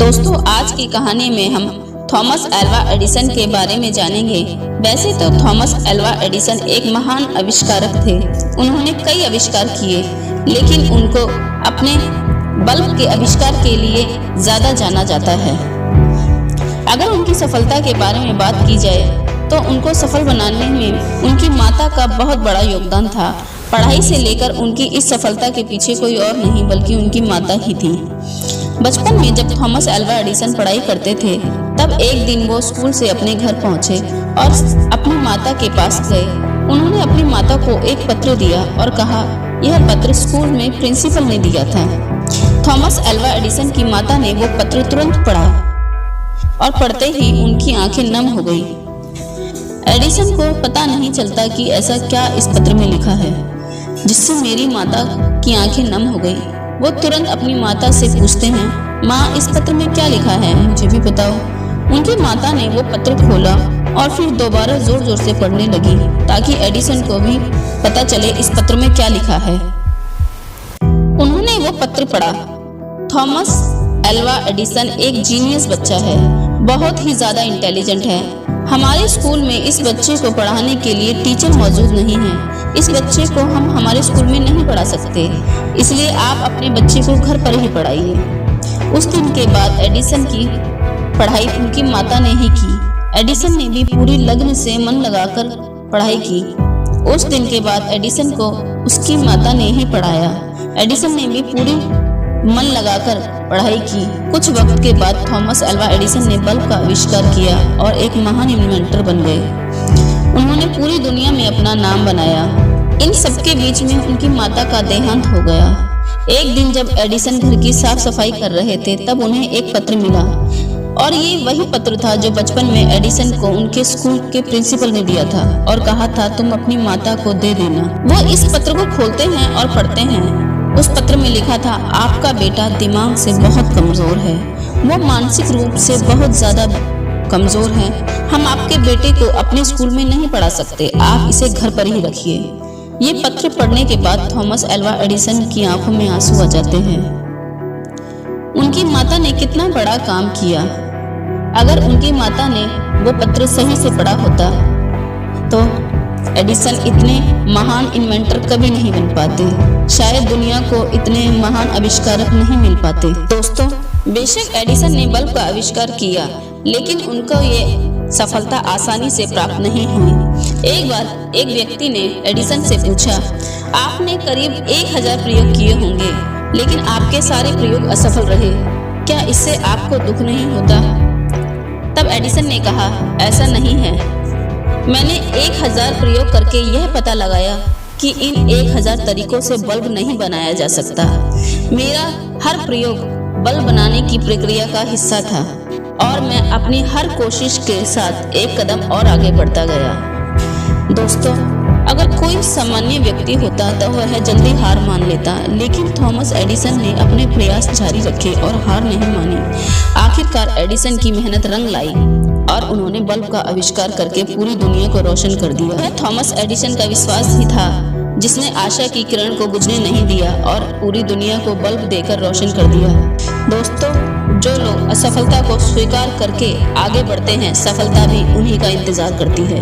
दोस्तों, आज की कहानी में हम थॉमस अल्वा एडिसन के बारे में जानेंगे। वैसे तो थॉमस अल्वा एडिसन एक महान आविष्कारक थे। उन्होंने कई आविष्कार किए, लेकिन उनको अपने बल्ब के आविष्कार के लिए ज़्यादा जाना जाता है। अगर उनकी सफलता के बारे में बात की जाए तो उनको सफल बनाने में उनकी माता का बहुत बड़ा योगदान था। पढ़ाई से लेकर उनकी इस सफलता के पीछे कोई और नहीं बल्कि उनकी माता ही थी। बचपन में जब थॉमस अल्वा एडिसन पढ़ाई करते थे, तब एक दिन वो स्कूल से अपने घर पहुंचे और अपनी माता के पास गए। उन्होंने अपनी माता को एक पत्र दिया और कहा, यह पत्र स्कूल में प्रिंसिपल ने दिया था। थॉमस अल्वा एडिसन की माता ने वो पत्र तुरंत पढ़ा और पढ़ते ही उनकी आंखें नम हो गई। एडिसन को पता नहीं चलता कि ऐसा क्या इस पत्र में लिखा है जिससे मेरी माता की आंखें नम हो गई। वो तुरंत अपनी माता से पूछते हैं, माँ, इस पत्र में क्या लिखा है, मुझे भी बताओ। उनकी माता ने वो पत्र खोला और फिर दोबारा जोर जोर से पढ़ने लगी ताकि एडिसन को भी पता चले इस पत्र में क्या लिखा है। उन्होंने वो पत्र पढ़ा। थॉमस अल्वा एडिसन एक जीनियस बच्चा है, बहुत ही ज्यादा इंटेलिजेंट है। हमारे स्कूल में इस बच्चे को पढ़ाने के लिए टीचर मौजूद नहीं है। इस बच्चे को हम हमारे स्कूल में नहीं पढ़ा सकते, इसलिए आप अपने बच्चे को घर पर ही पढ़ाइए। उस दिन के बाद एडिसन की पढ़ाई उनकी माता ने ही की। एडिसन ने भी पूरी लगन से मन लगाकर पढ़ाई की। उस दिन के बाद एडिसन को उसकी माता ने ही पढ़ाया। एडिसन ने भी पूरी मन लगाकर पढ़ाई की। कुछ वक्त के बाद थॉमस अल्वा एडिसन ने बल्ब का आविष्कार किया और एक महान इन्वेंटर बन गए। उन्होंने पूरी दुनिया में अपना नाम बनाया। इन सबके बीच में उनकी माता का देहांत हो गया। एक दिन जब एडिसन घर की साफ सफाई कर रहे थे, तब उन्हें एक पत्र मिला और ये वही पत्र था जो बचपन में एडिसन को उनके स्कूल के प्रिंसिपल ने दिया था और कहा था, तुम अपनी माता को दे देना। वो इस पत्र को खोलते हैं और पढ़ते हैं। उस पत्र में लिखा था, आपका बेटा दिमाग से बहुत कमजोर है, वो मानसिक रूप से बहुत ज्यादा कमजोर है। हम आपके बेटे को अपने स्कूल में नहीं पढ़ा सकते, आप इसे घर पर ही रखिए। ये पत्र पढ़ने के बाद थॉमस अल्वा एडिसन की आंखों में आंसू आ जाते हैं। उनकी माता ने कितना बड़ा काम किया। अगर उनकी माता ने वो पत्र सही से पढ़ा होता तो एडिसन इतने महान इन्वेंटर कभी नहीं बन पाते। शायद दुनिया को इतने महान आविष्कारक नहीं मिल पाते। दोस्तों, बेशक एडिसन ने बल्ब का आविष्कार किया, लेकिन उनको ये सफलता आसानी से प्राप्त नहीं हुई। एक बार एक व्यक्ति ने एडिसन से पूछा, आपने करीब 1000 प्रयोग किए होंगे, लेकिन आपके सारे प्रयोग असफल रहे, क्या इससे आपको दुख नहीं होता? तब एडिसन ने कहा, ऐसा नहीं है। मैंने 1000 प्रयोग करके यह पता लगाया कि इन 1000 तरीकों से बल्ब नहीं बनाया जा सकता। मेरा हर प्रयोग बल्ब बनाने की प्रक्रिया का हिस्सा था और मैं अपनी हर कोशिश के साथ एक कदम और आगे बढ़ता गया। दोस्तों, अगर कोई सामान्य व्यक्ति होता तो वह जल्दी हार मान लेता, लेकिन थॉमस एडिसन ने अपने प्रयास जारी रखे और हार नहीं मानी। आखिरकार एडिसन की मेहनत रंग लाई और उन्होंने बल्ब का आविष्कार करके पूरी दुनिया को रोशन कर दिया। यह थॉमस एडिसन का विश्वास ही था जिसने आशा की किरण को बुझने नहीं दिया और पूरी दुनिया को बल्ब देकर रोशन कर दिया। दोस्तों, जो लोग असफलता को स्वीकार करके आगे बढ़ते हैं, सफलता भी उन्हीं का इंतजार करती है।